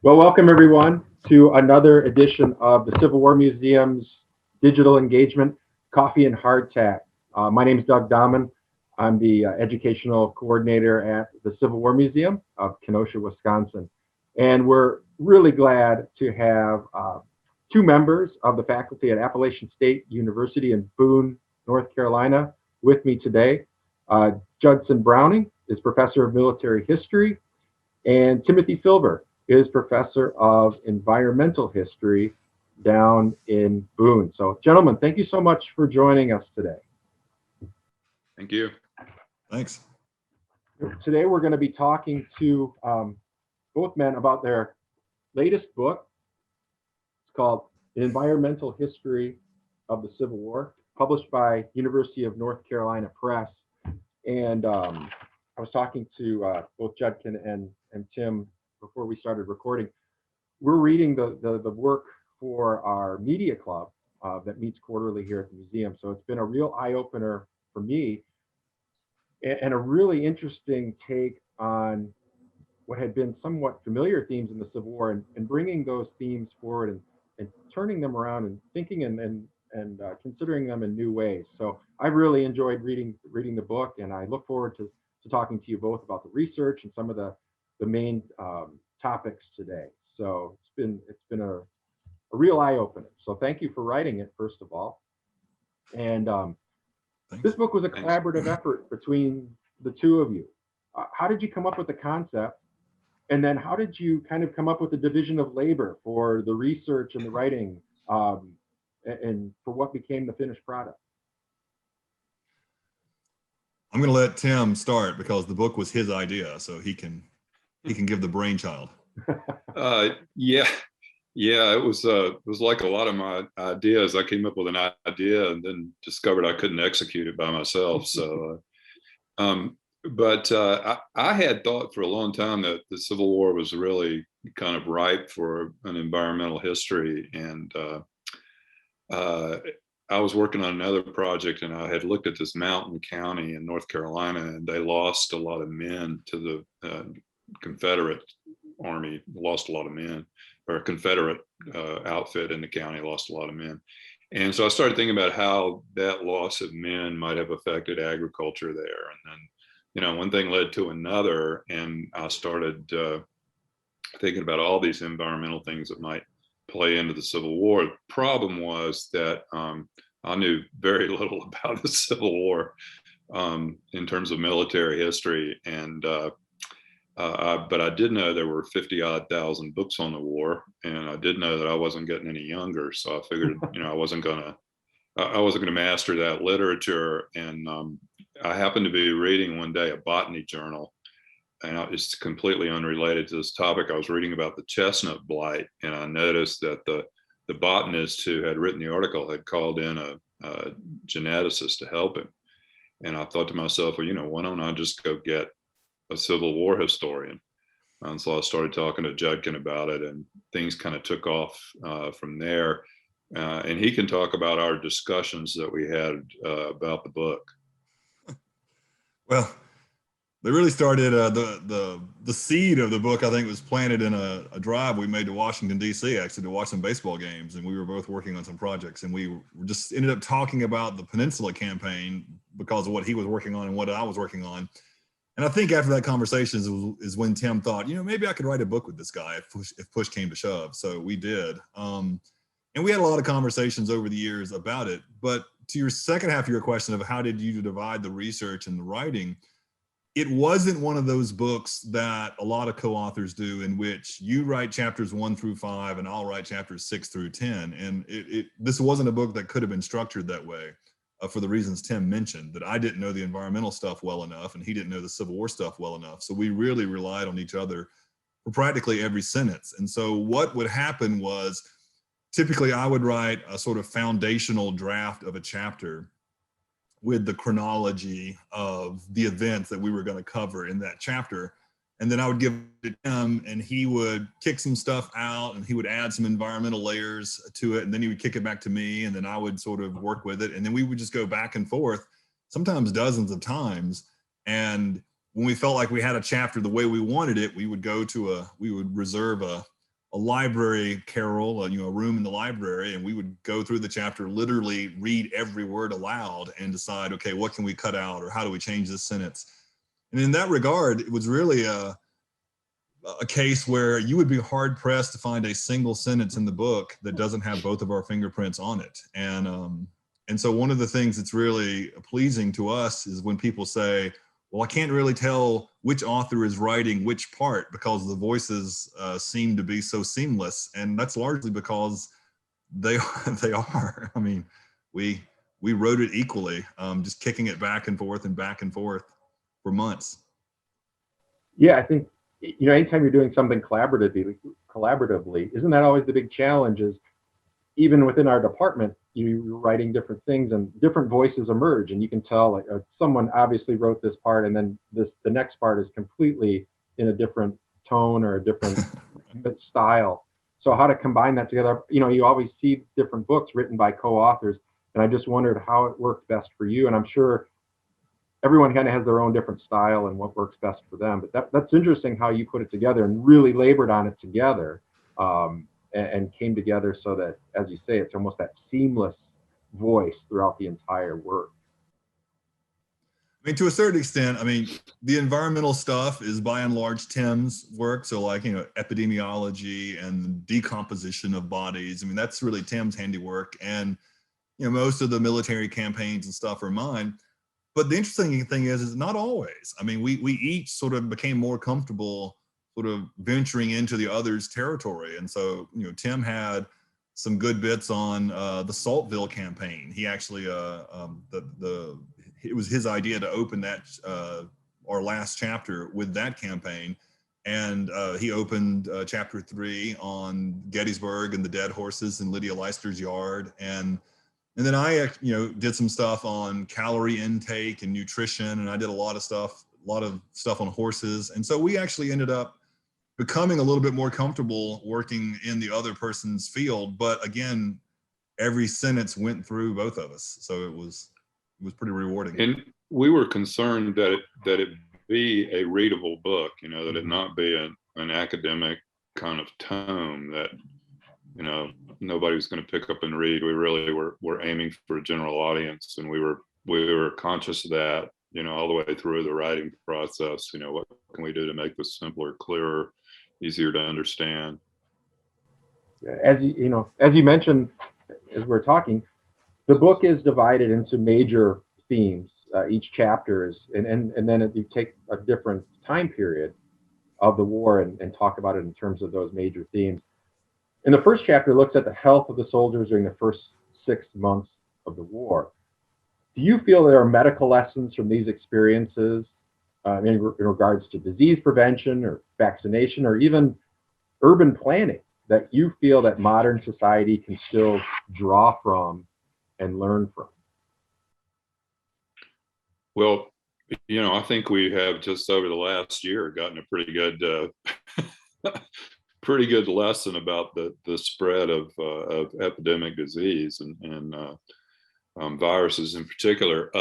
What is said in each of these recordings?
Well, welcome everyone to another edition of the Civil War Museum's Digital Engagement Coffee and Hardtack. My name is Doug Dammann. I'm the educational coordinator at the Civil War Museum of Kenosha, Wisconsin. And we're really glad to have two members of the faculty at Appalachian State University in Boone, North Carolina with me today. Judson Browning is professor of military history, and Timothy Filber is professor of environmental history down in Boone. So, gentlemen, thank you so much for joining us today. Thank you. Thanks. Today, we're going to be talking to both men about their latest book. It's called Environmental History of the Civil War, published by University of North Carolina Press. And I was talking to both Judkin and Tim before we started recording. We're reading the work for our media club that meets quarterly here at the museum. So it's been a real eye-opener for me and a really interesting take on what had been somewhat familiar themes in the Civil War and bringing those themes forward and turning them around and thinking and considering them in new ways. So I really enjoyed reading the book, and I look forward to talking to you both about the research and some of the main topics today. So it's been a real eye-opener. So thank you for writing it, first of all. And this book was a collaborative effort between the two of you. How did you come up with the concept? And then how did you kind of come up with the division of labor for the research and the writing and for what became the finished product? I'm going to let Tim start because the book was his idea, so he can give the brainchild. Yeah, it was like a lot of my ideas. I came up with an idea and then discovered I couldn't execute it by myself. So, but I had thought for a long time that the Civil War was really kind of ripe for an environmental history, and I was working on another project, and I had looked at this mountain county in North Carolina, and they lost a lot of men to the Confederate Army. Lost a lot of men, or a Confederate outfit in the county lost a lot of men. And so I started thinking about how that loss of men might have affected agriculture there. And then, one thing led to another, and I started thinking about all these environmental things that might play into the Civil War. The problem was that I knew very little about the Civil War in terms of military history, and but I did know there were 50-odd thousand books on the war, and I did know that I wasn't getting any younger. So I figured, I wasn't gonna master that literature. And I happened to be reading one day a botany journal, and it's completely unrelated to this topic. I was reading about the chestnut blight, and I noticed that the botanist who had written the article had called in a geneticist to help him. And I thought to myself, well, why don't I just go get a Civil War historian? And so I started talking to Judkin about it, and things kind of took off from there. And he can talk about our discussions that we had about the book. Well, they really started the seed of the book, I think, was planted in a drive we made to Washington, D.C., actually, to watch some baseball games. And we were both working on some projects, and we just ended up talking about the Peninsula Campaign because of what he was working on and what I was working on. And I think after that conversation is when Tim thought, maybe I could write a book with this guy if push came to shove. So we did. And we had a lot of conversations over the years about it. But to your second half of your question of how did you divide the research and the writing, it wasn't one of those books that a lot of co-authors do in which you write chapters 1 through 5 and I'll write chapters 6 through 10. And this wasn't a book that could have been structured that way. For the reasons Tim mentioned, that I didn't know the environmental stuff well enough and he didn't know the Civil War stuff well enough. So we really relied on each other for practically every sentence. And so what would happen was typically I would write a sort of foundational draft of a chapter with the chronology of the events that we were going to cover in that chapter. And then I would give it to him, and he would kick some stuff out, and he would add some environmental layers to it, and then he would kick it back to me, and then I would sort of work with it, and then we would just go back and forth, sometimes dozens of times. And when we felt like we had a chapter the way we wanted it, we would reserve a library carol, a room in the library, and we would go through the chapter, literally read every word aloud and decide, okay, what can we cut out, or how do we change this sentence? And in that regard, it was really a case where you would be hard pressed to find a single sentence in the book that doesn't have both of our fingerprints on it. And so one of the things that's really pleasing to us is when people say, well, I can't really tell which author is writing which part because the voices seem to be so seamless. And that's largely because they are. I mean, we wrote it equally, just kicking it back and forth for months. Yeah, I think, anytime you're doing something collaboratively, isn't that always the big challenge? Is even within our department, you're writing different things and different voices emerge, and you can tell like someone obviously wrote this part, and then the next part is completely in a different tone or a different style. So how to combine that together? You always see different books written by co-authors, and I just wondered how it worked best for you. And I'm sure everyone kind of has their own different style and what works best for them. But that's interesting how you put it together and really labored on it together. And came together so that, as you say, it's almost that seamless voice throughout the entire work. I mean, to a certain extent, the environmental stuff is by and large Tim's work. So like, epidemiology and decomposition of bodies. That's really Tim's handiwork. And, most of the military campaigns and stuff are mine. But the interesting thing is not always. We each sort of became more comfortable sort of venturing into the other's territory. And so, Tim had some good bits on the Saltville campaign. He actually, it was his idea to open that, our last chapter with that campaign. And he opened chapter 3 on Gettysburg and the dead horses in Lydia Leicester's yard. And then I, did some stuff on calorie intake and nutrition. And I did a lot of stuff on horses. And so we actually ended up becoming a little bit more comfortable working in the other person's field. But again, every sentence went through both of us. So it was pretty rewarding. And we were concerned that it be a readable book, that it not be an academic kind of tome that, nobody was going to pick up and read. We really were aiming for a general audience, and we were conscious of that, all the way through the writing process. What can we do to make this simpler, clearer, easier to understand? As you mentioned, as we're talking, the book is divided into major themes. Each chapter is, and then you take a different time period of the war and talk about it in terms of those major themes. And the first chapter looks at the health of the soldiers during the first 6 months of the war. Do you feel there are medical lessons from these experiences in regards to disease prevention or vaccination or even urban planning that you feel that modern society can still draw from and learn from? Well, I think we have just over the last year gotten a pretty good pretty good lesson about the spread of epidemic disease and viruses in particular.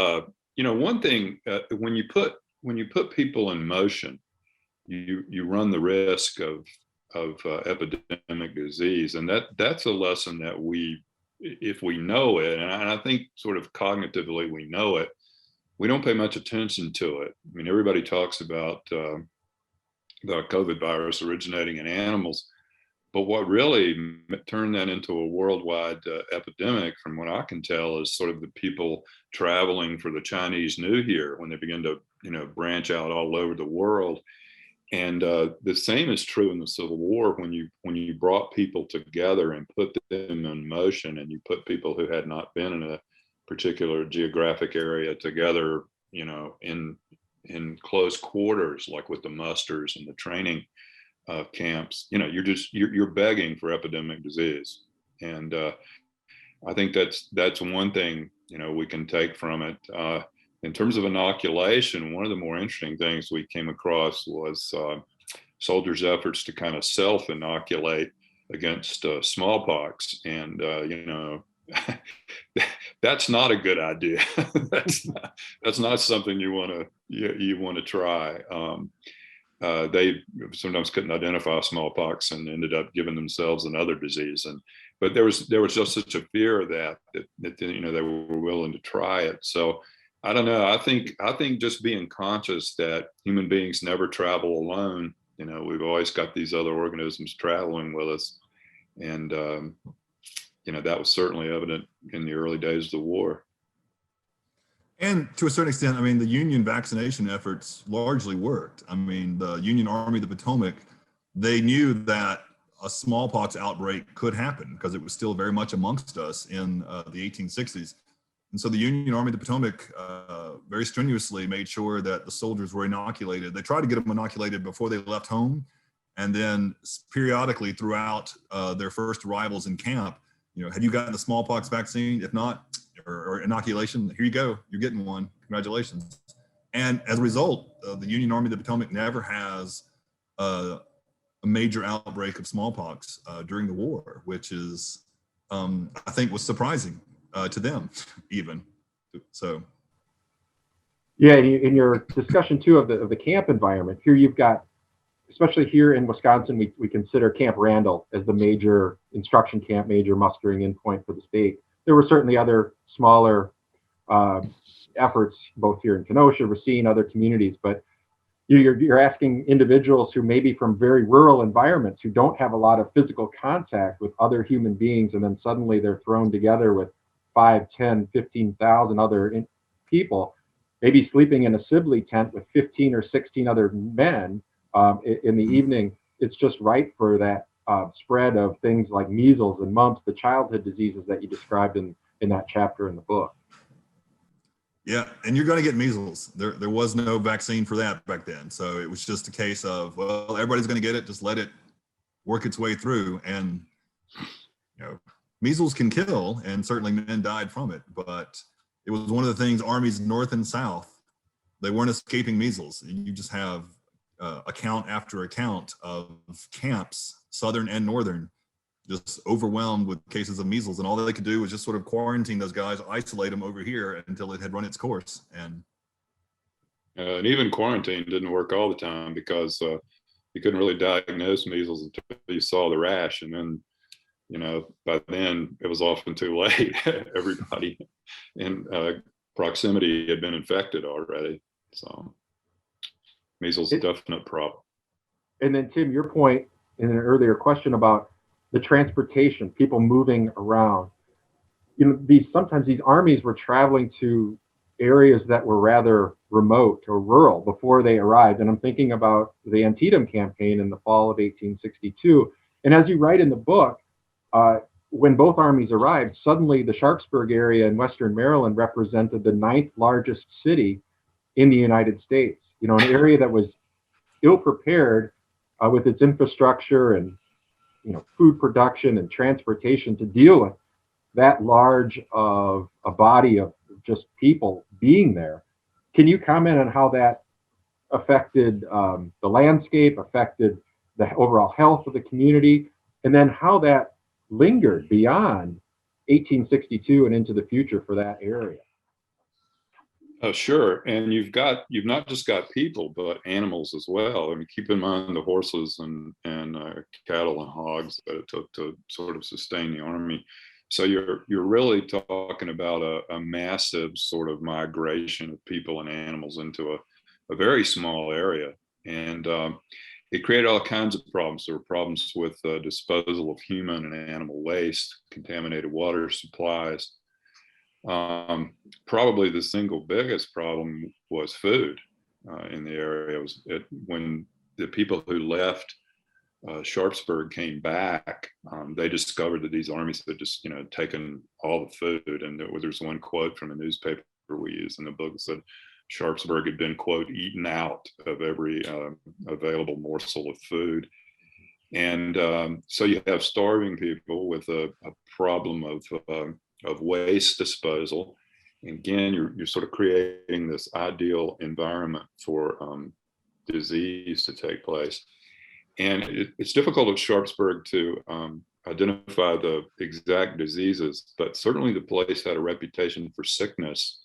One thing, when you put people in motion, you run the risk of epidemic disease, and that's a lesson that if we know it, and I think sort of cognitively we know it, we don't pay much attention to it. Everybody talks about the COVID virus originating in animals, but what really turned that into a worldwide epidemic, from what I can tell, is sort of the people traveling for the Chinese New Year when they begin to, branch out all over the world. And the same is true in the Civil War when you brought people together and put them in motion, and you put people who had not been in a particular geographic area together, in close quarters, like with the musters and the training camps. You're begging for epidemic disease, and I think that's one thing we can take from it. In terms of inoculation, one of the more interesting things we came across was soldiers' efforts to kind of self-inoculate against smallpox, and that's not a good idea. that's not something you want to try. they sometimes couldn't identify smallpox and ended up giving themselves another disease. But there was just such a fear of that you know, they were willing to try it. So I don't know. I think just being conscious that human beings never travel alone. You know, we've always got these other organisms traveling with us, and you know, that was certainly evident in the early days of the war. And to a certain extent, I mean, the Union vaccination efforts largely worked. I mean, the Union Army of the Potomac, they knew that a smallpox outbreak could happen because it was still very much amongst us in the 1860s. And so the Union Army of the Potomac very strenuously made sure that the soldiers were inoculated. They tried to get them inoculated before they left home. And then periodically throughout their first arrivals in camp, you know, had you gotten the smallpox vaccine? If not, or inoculation, here you go, you're getting one, congratulations. And as a result, the Union Army of the Potomac never has a major outbreak of smallpox during the war, which is, I think, was surprising to them even. So. Yeah, in your discussion too of the camp environment, here you've got, especially here in Wisconsin, we consider Camp Randall as the major instruction camp, major mustering in point for the state. There were certainly other smaller efforts, both here in Kenosha, Racine, other communities, but you're asking individuals who may be from very rural environments who don't have a lot of physical contact with other human beings, and then suddenly they're thrown together with 5, 10, 15,000 other people, maybe sleeping in a Sibley tent with 15 or 16 other men in the evening. It's just right for that spread of things like measles and mumps, the childhood diseases that you described in that chapter in the book. Yeah, and you're going to get measles. There was no vaccine for that back then. So it was just a case of, well, everybody's going to get it. Just let it work its way through. And, you know, measles can kill, and certainly men died from it. But it was one of the things, armies north and south, they weren't escaping measles. You just have account after account of camps, southern and northern, just overwhelmed with cases of measles, and all they could do was just sort of quarantine those guys, isolate them over here until it had run its course. And even quarantine didn't work all the time, because you couldn't really diagnose measles until you saw the rash, and then, you know, by then it was often too late. Everybody in proximity had been infected already. So measles is a definite problem. And then, Tim, your point in an earlier question about the transportation, people moving around. You know, sometimes these armies were traveling to areas that were rather remote or rural before they arrived. And I'm thinking about the Antietam campaign in the fall of 1862. And as you write in the book, when both armies arrived, suddenly the Sharpsburg area in Western Maryland represented the 9th largest city in the United States. You know, an area that was ill prepared with its infrastructure and, you know, food production and transportation to deal with that large of a body of just people being there. Can you comment on how that affected the landscape, affected the overall health of the community, and then how that lingered beyond 1862 and into the future for that area? Sure. And you've not just got people, but animals as well. I mean, keep in mind the horses and cattle and hogs that it took to sort of sustain the army. So you're really talking about a massive sort of migration of people and animals into a very small area. And it created all kinds of problems. There were problems with disposal of human and animal waste, contaminated water supplies. Probably the single biggest problem was food in the area. When the people who left Sharpsburg came back, they discovered that these armies had just, you know, taken all the food. And there's one quote from a newspaper we use in the book that said Sharpsburg had been, quote, eaten out of every available morsel of food. And so you have starving people with a problem of waste disposal. And again, you're sort of creating this ideal environment for disease to take place. And it's difficult at Sharpsburg to identify the exact diseases, but certainly the place had a reputation for sickness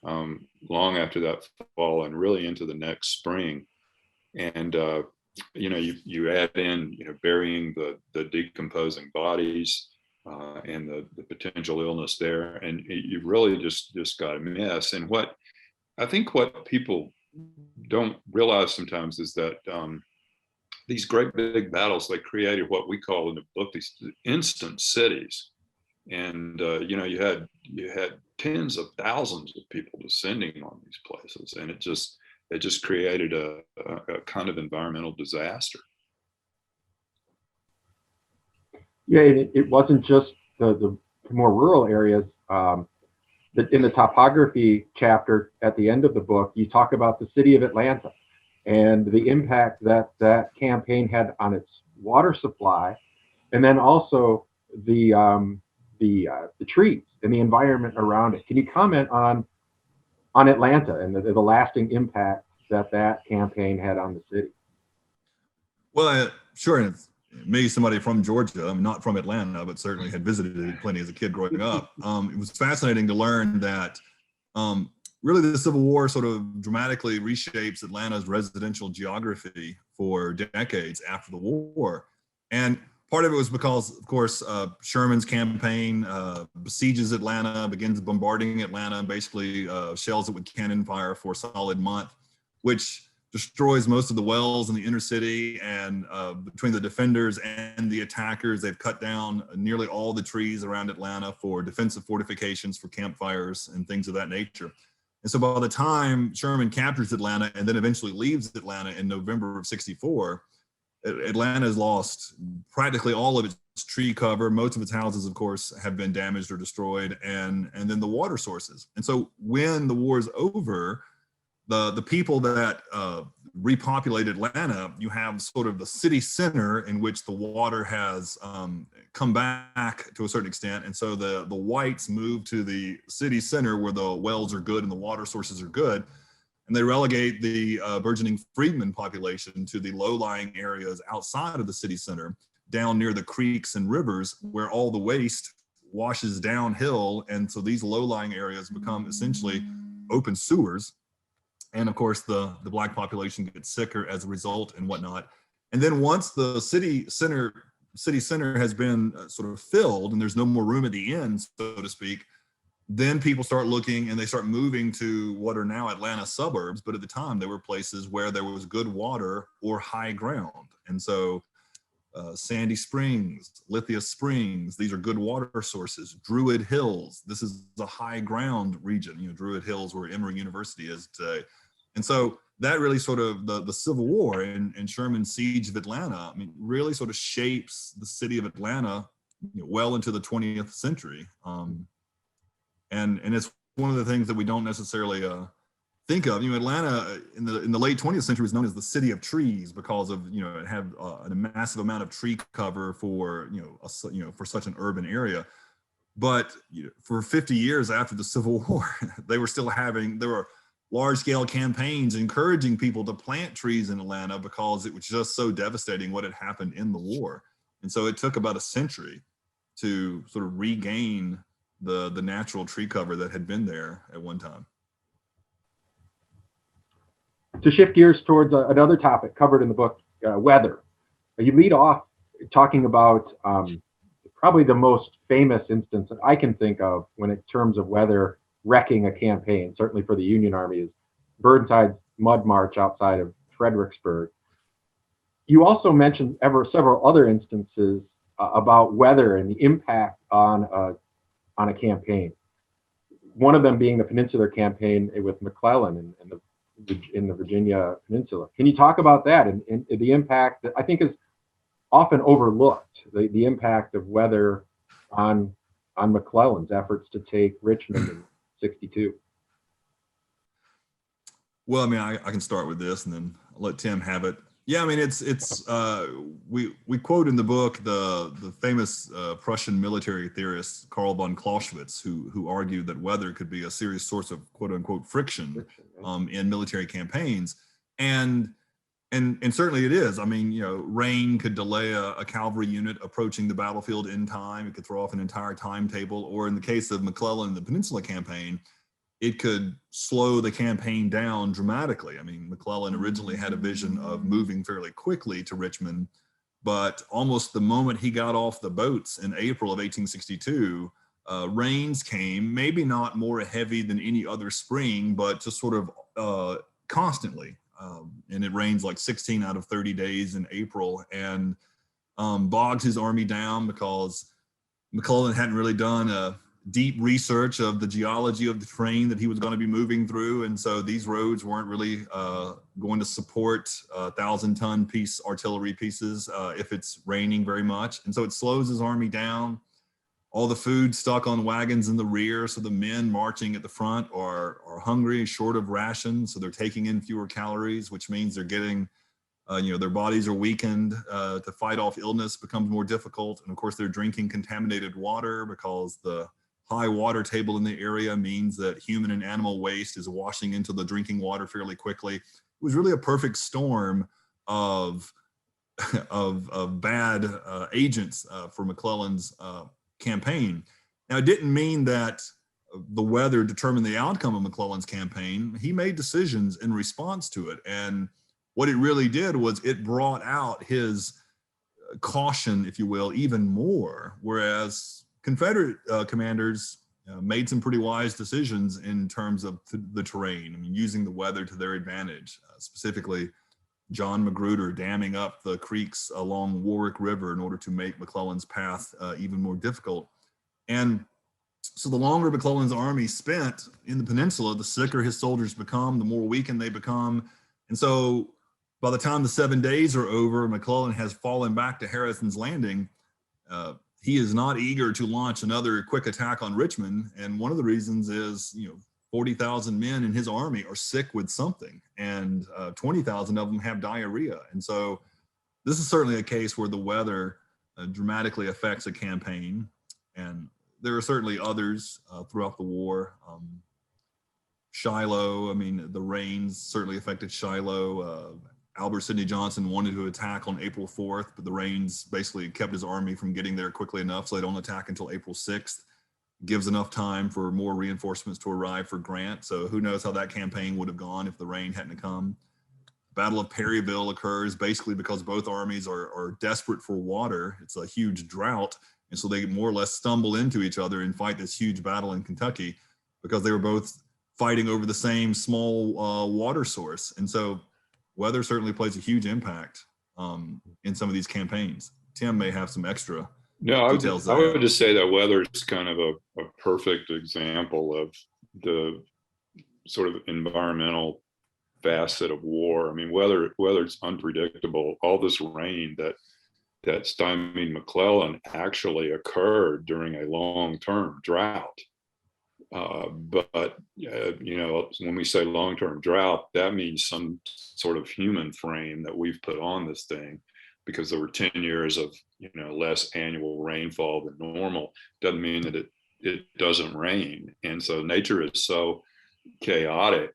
long after that fall and really into the next spring. and you add in burying the decomposing bodies and the potential illness there, and you really just got a mess. And what people don't realize sometimes is that these great big battles, they created what we call in the book these instant cities. And you had tens of thousands of people descending on these places, and it just created a kind of environmental disaster. Yeah, it wasn't just the more rural areas. In the topography chapter at the end of the book, you talk about the city of Atlanta and the impact that campaign had on its water supply, and then also the trees and the environment around it. Can you comment on Atlanta and the lasting impact that campaign had on the city? Well, sure. And me, somebody from Georgia, I'm not from Atlanta, but certainly had visited it plenty as a kid growing up. It was fascinating to learn that really the Civil War sort of dramatically reshapes Atlanta's residential geography for decades after the war. And part of it was because, of course, Sherman's campaign besieges Atlanta, begins bombarding Atlanta, and basically shells it with cannon fire for a solid month, which destroys most of the wells in the inner city. And between the defenders and the attackers, they've cut down nearly all the trees around Atlanta for defensive fortifications, for campfires and things of that nature. And so by the time Sherman captures Atlanta and then eventually leaves Atlanta in November of '64, Atlanta has lost practically all of its tree cover. Most of its houses, of course, have been damaged or destroyed, and then the water sources. And so when the war is over, the people that repopulate Atlanta, you have sort of the city center in which the water has come back to a certain extent. And so the whites move to the city center where the wells are good and the water sources are good. And they relegate the burgeoning freedmen population to the low-lying areas outside of the city center, down near the creeks and rivers where all the waste washes downhill. And so these low-lying areas become essentially open sewers. And of course, the Black population gets sicker as a result and whatnot. And then once the city center has been sort of filled and there's no more room at the end, so to speak, then people start looking and they start moving to what are now Atlanta suburbs. But at the time, there were places where there was good water or high ground. And so Sandy Springs, Lithia Springs, these are good water sources. Druid Hills, this is a high ground region, Druid Hills where Emory University is today. And so that really sort of the Civil War and Sherman's siege of Atlanta, really sort of shapes the city of Atlanta well into the 20th century. And it's one of the things that we don't necessarily think of. Atlanta in the late 20th century was known as the city of trees because of it had a massive amount of tree cover for for such an urban area. But for 50 years after the Civil War, there were large-scale campaigns encouraging people to plant trees in Atlanta because it was just so devastating what had happened in the war. And so it took about a century to sort of regain the natural tree cover that had been there at one time. To shift gears towards another topic covered in the book, weather. You lead off talking about probably the most famous instance that I can think of when in terms of weather wrecking a campaign, certainly for the Union Army, is Burnside's mud march outside of Fredericksburg. You also mentioned several other instances about weather and the impact on a campaign. One of them being the Peninsular Campaign with McClellan in the Virginia Peninsula. Can you talk about that and the impact that I think is often overlooked, the impact of weather on McClellan's efforts to take Richmond in '62? Well, I can start with this and then I'll let Tim have it. Yeah, we quote in the book the famous Prussian military theorist Karl von Clausewitz, who argued that weather could be a serious source of quote unquote friction in military campaigns, and certainly it is. Rain could delay a cavalry unit approaching the battlefield in time. It could throw off an entire timetable, or in the case of McClellan and the Peninsula Campaign, it could slow the campaign down dramatically. I mean, McClellan originally had a vision of moving fairly quickly to Richmond, but almost the moment he got off the boats in April of 1862, rains came, maybe not more heavy than any other spring, but just sort of constantly. And it rains like 16 out of 30 days in April, and bogs his army down because McClellan hadn't really done a deep research of the geology of the terrain that he was going to be moving through. And so these roads weren't really going to support 1,000-ton piece artillery pieces if it's raining very much. And so it slows his army down. All the food stuck on wagons in the rear. So the men marching at the front are hungry, short of rations. So they're taking in fewer calories, which means they're getting, their bodies are weakened. To fight off illness becomes more difficult. And of course, they're drinking contaminated water because the high water table in the area means that human and animal waste is washing into the drinking water fairly quickly. It was really a perfect storm of bad agents for McClellan's campaign. Now, it didn't mean that the weather determined the outcome of McClellan's campaign. He made decisions in response to it. And what it really did was it brought out his caution, if you will, even more, whereas Confederate commanders made some pretty wise decisions in terms of the terrain. I mean, using the weather to their advantage, specifically John Magruder damming up the creeks along Warwick River in order to make McClellan's path even more difficult. And so the longer McClellan's army spent in the peninsula, the sicker his soldiers become, the more weakened they become. And so by the time the 7 days are over, McClellan has fallen back to Harrison's Landing. He is not eager to launch another quick attack on Richmond. And one of the reasons is, 40,000 men in his army are sick with something, and 20,000 of them have diarrhea. And so this is certainly a case where the weather dramatically affects a campaign. And there are certainly others throughout the war. Shiloh, the rains certainly affected Shiloh. Albert Sidney Johnston wanted to attack on April 4th, but the rains basically kept his army from getting there quickly enough, so they don't attack until April 6th. Gives enough time for more reinforcements to arrive for Grant. So who knows how that campaign would have gone if the rain hadn't come. Battle of Perryville occurs basically because both armies are desperate for water. It's a huge drought. And so they more or less stumble into each other and fight this huge battle in Kentucky because they were both fighting over the same small water source. And so weather certainly plays a huge impact in some of these campaigns. Tim may have some extra details. I would just say that weather is kind of a perfect example of the sort of environmental facet of war. I mean, weather's unpredictable. All this rain that stymied McClellan actually occurred during a long-term drought. But when we say long-term drought, that means some sort of human frame that we've put on this thing, because there were 10 years of less annual rainfall than normal. Doesn't mean that it doesn't rain. And so nature is so chaotic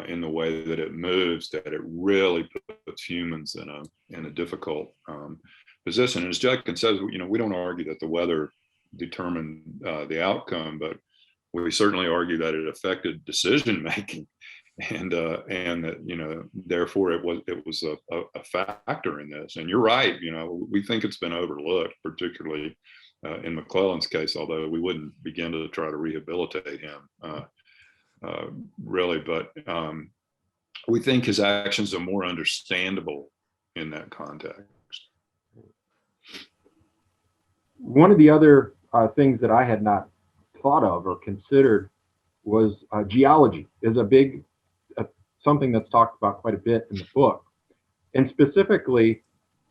in the way that it moves that it really puts humans in a difficult position. And as Judkin says, we don't argue that the weather determined the outcome, but we certainly argue that it affected decision making, and that therefore it was a factor in this. And you're right, we think it's been overlooked, particularly in McClellan's case, although we wouldn't begin to try to rehabilitate him really, but we think his actions are more understandable in that context. One of the other things that I had not thought of or considered was geology is a big something that's talked about quite a bit in the book, and specifically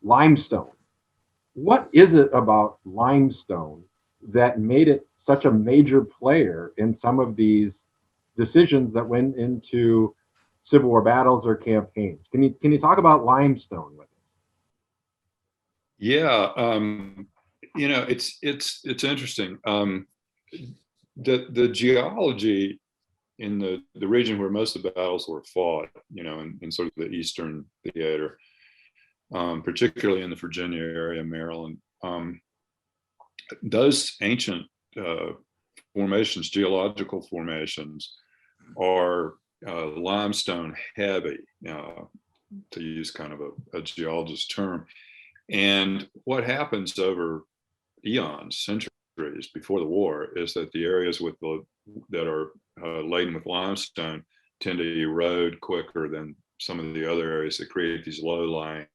limestone. What is it about limestone that made it such a major player in some of these decisions that went into Civil War battles or campaigns? Can you talk about limestone with us? Yeah, it's interesting. The geology in the region where most of the battles were fought, in sort of the Eastern theater, particularly in the Virginia area, Maryland, those ancient formations, geological formations, are limestone heavy, to use kind of a geologist term. And what happens over eons, centuries before the war, is that the areas that are laden with limestone tend to erode quicker than some of the other areas that create these low-lying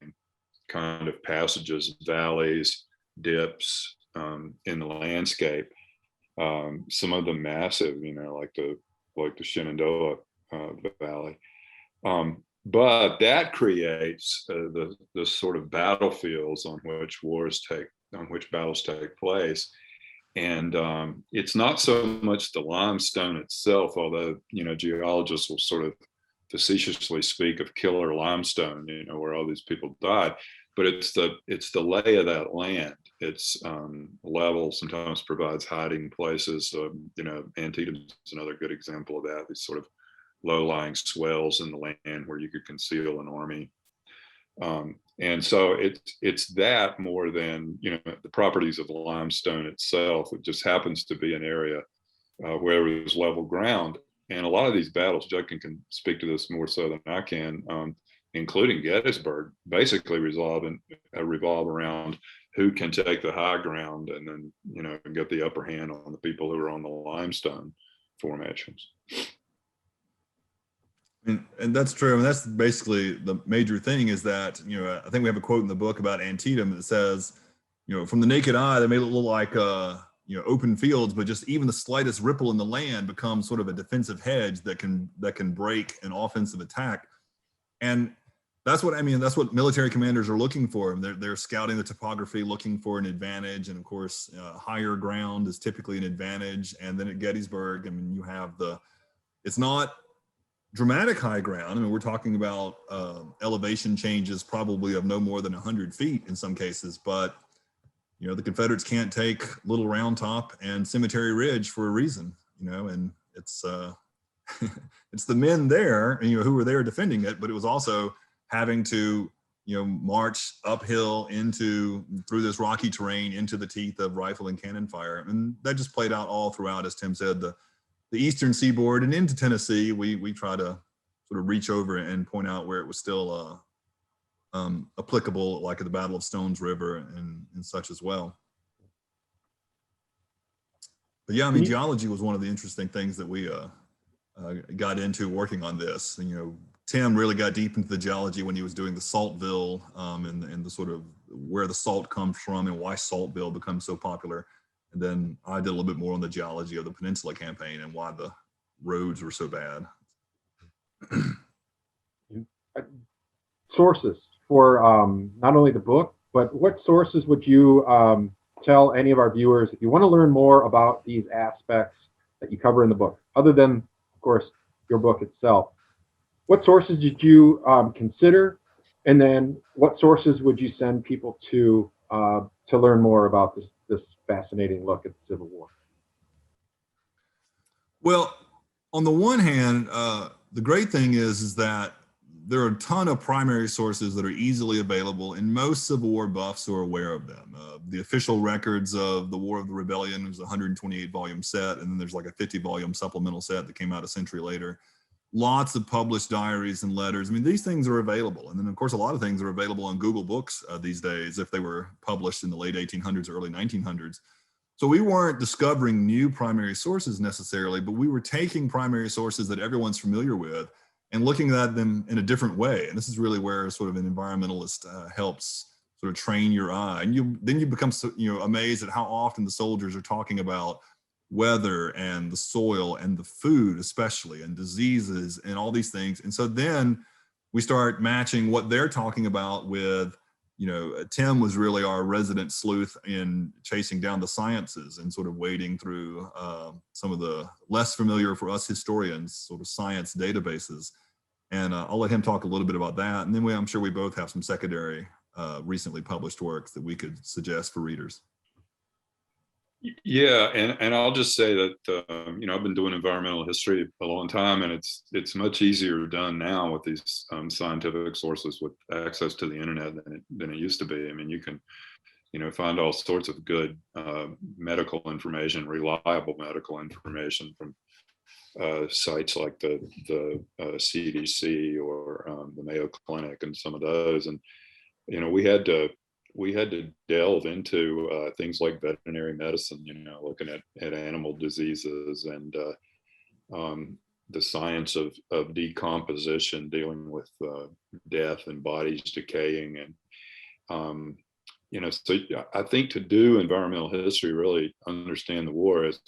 kind of passages, valleys, dips in the landscape. Some of them massive, like the Shenandoah Valley. But that creates the sort of battlefields on which battles take place. And it's not so much the limestone itself, although, geologists will sort of facetiously speak of killer limestone, where all these people died, but it's the lay of that land. It's level, sometimes provides hiding places. Antietam is another good example of that, these sort of low-lying swells in the land where you could conceal an army. And so it's that more than, the properties of limestone itself. It just happens to be an area where it was level ground. And a lot of these battles, Judkin can speak to this more so than I can, including Gettysburg, basically revolve around who can take the high ground and then, get the upper hand on the people who are on the limestone formations. And that's true. And that's basically the major thing is that, I think we have a quote in the book about Antietam that says, from the naked eye, they may look like, open fields, but just even the slightest ripple in the land becomes sort of a defensive hedge that can break an offensive attack. And that's what military commanders are looking for. They're scouting the topography, looking for an advantage. And of course, higher ground is typically an advantage. And then at Gettysburg, you have it's not dramatic high ground. We're talking about elevation changes probably of no more than 100 feet in some cases, but the Confederates can't take Little Round Top and Cemetery Ridge for a reason, and it's it's the men there, who were there defending it, but it was also having to, march uphill through this rocky terrain into the teeth of rifle and cannon fire. And that just played out all throughout, as Tim said, the eastern seaboard and into Tennessee. We try to sort of reach over and point out where it was still applicable, like at the Battle of Stones River and such as well. But yeah, geology was one of the interesting things that we got into working on this. And, Tim really got deep into the geology when he was doing the Saltville and the sort of where the salt comes from and why Saltville becomes so popular. And then I did a little bit more on the geology of the Peninsula Campaign and why the roads were so bad. Sources for not only the book, but what sources would you tell any of our viewers if you want to learn more about these aspects that you cover in the book, other than, of course, your book itself? What sources did you consider, and then what sources would you send people to learn more about this fascinating look at the Civil War? Well, on the one hand, the great thing is that there are a ton of primary sources that are easily available, and most Civil War buffs are aware of them. The official records of the War of the Rebellion was a 128-volume set, and then there's like a 50-volume supplemental set that came out a century later. Lots of published diaries and letters. These things are available. And then, of course, a lot of things are available on Google Books these days if they were published in the late 1800s, early 1900s. So we weren't discovering new primary sources necessarily, but we were taking primary sources that everyone's familiar with and looking at them in a different way. And this is really where sort of an environmentalist helps sort of train your eye. And then you become amazed at how often the soldiers are talking about weather and the soil and the food especially, and diseases and all these things. And so then we start matching what they're talking about with, Tim was really our resident sleuth in chasing down the sciences and sort of wading through some of the less familiar for us historians sort of science databases. And I'll let him talk a little bit about that. And then I'm sure we both have some secondary recently published works that we could suggest for readers. Yeah, and I'll just say that I've been doing environmental history a long time, and it's much easier done now with these scientific sources with access to the internet than it used to be. You can find all sorts of good medical information, reliable medical information from sites like the CDC or the Mayo Clinic and some of those. And we had to delve into things like veterinary medicine, looking at animal diseases and the science of decomposition, dealing with death and bodies decaying. And so I think to do environmental history, really understand the war, as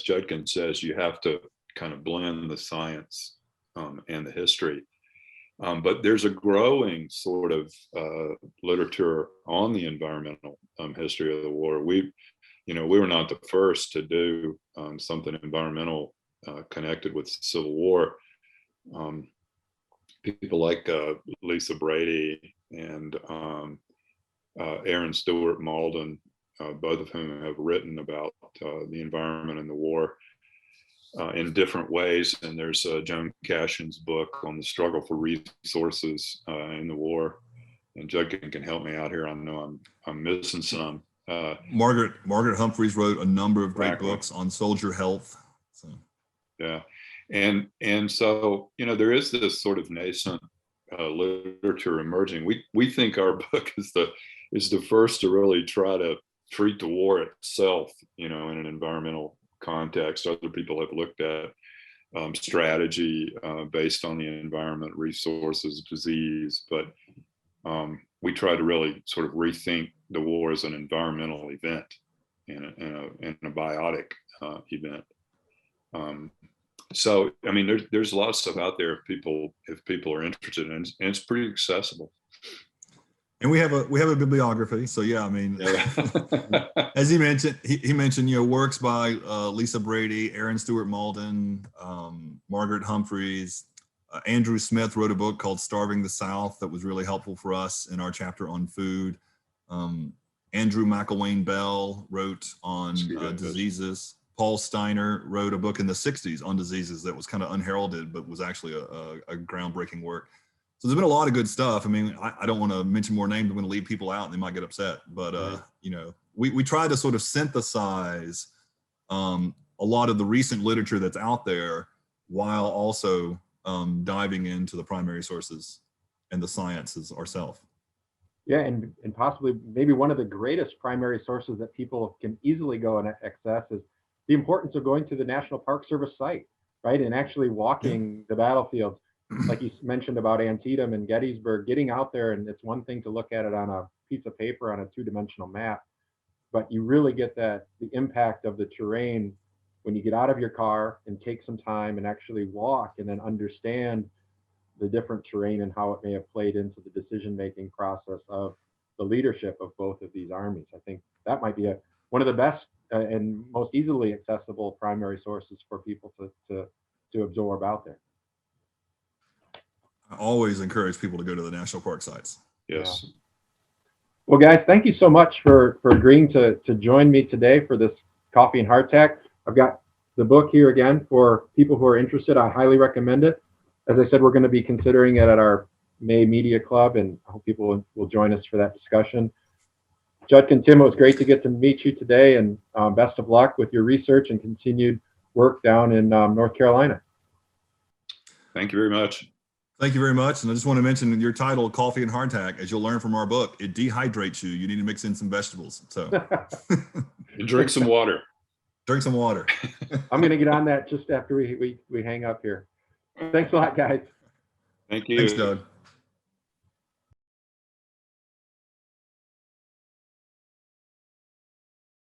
Judkin says, you have to kind of blend the science and the history. But there's a growing sort of literature on the environmental history of the war. We were not the first to do something environmental connected with the Civil War. People like Lisa Brady and Aaron Stewart Malden, both of whom have written about the environment and the war in different ways. And there's Joan Cashin's book on the struggle for resources in the war. And Judkin can help me out here. I know I'm missing some. Margaret Humphreys wrote a number of great books on soldier health. So. Yeah, and so there is this sort of nascent literature emerging. We think our book is the first to really try to treat the war itself, in an environmental context. Other people have looked at strategy based on the environment, resources, disease, but we try to really sort of rethink the war as an environmental event and a biotic event. So I mean, there's a lot of stuff out there if people are interested in, and it's pretty accessible. And we have a bibliography. So yeah, I mean, as he mentioned, works by Lisa Brady, Aaron Stewart Malden, Margaret Humphreys. Andrew Smith wrote a book called Starving the South that was really helpful for us in our chapter on food. Andrew McElwain Bell wrote on diseases. Paul Steiner wrote a book in the 60s on diseases that was kind of unheralded, but was actually a groundbreaking work. So there's been a lot of good stuff. I mean, I don't want to mention more names. I'm going to leave people out and they might get upset. But, we try to sort of synthesize a lot of the recent literature that's out there while also diving into the primary sources and the sciences ourselves. Yeah, and possibly maybe one of the greatest primary sources that people can easily go and access is the importance of going to the National Park Service site, right? And actually walking the battlefield. Like you mentioned about Antietam and Gettysburg, getting out there, and it's one thing to look at it on a piece of paper on a two-dimensional map, but you really get the impact of the terrain when you get out of your car and take some time and actually walk and then understand the different terrain and how it may have played into the decision-making process of the leadership of both of these armies. I think that might be one of the best and most easily accessible primary sources for people to absorb out there. I always encourage people to go to the national park sites. Yes. Yeah. Well, guys, thank you so much for agreeing to join me today for this Coffee and Hardtack. I've got the book here again for people who are interested. I highly recommend it. As I said, we're going to be considering it at our May Media Club, and I hope people will join us for that discussion. Judkin, Tim, it was great to get to meet you today, and best of luck with your research and continued work down in North Carolina. Thank you very much. Thank you very much. And I just want to mention your title, Coffee and Hardtack, as you'll learn from our book, it dehydrates you. You need to mix in some vegetables. So And drink some water. Drink some water. I'm going to get on that just after we hang up here. Thanks a lot, guys. Thank you. Thanks, Doug.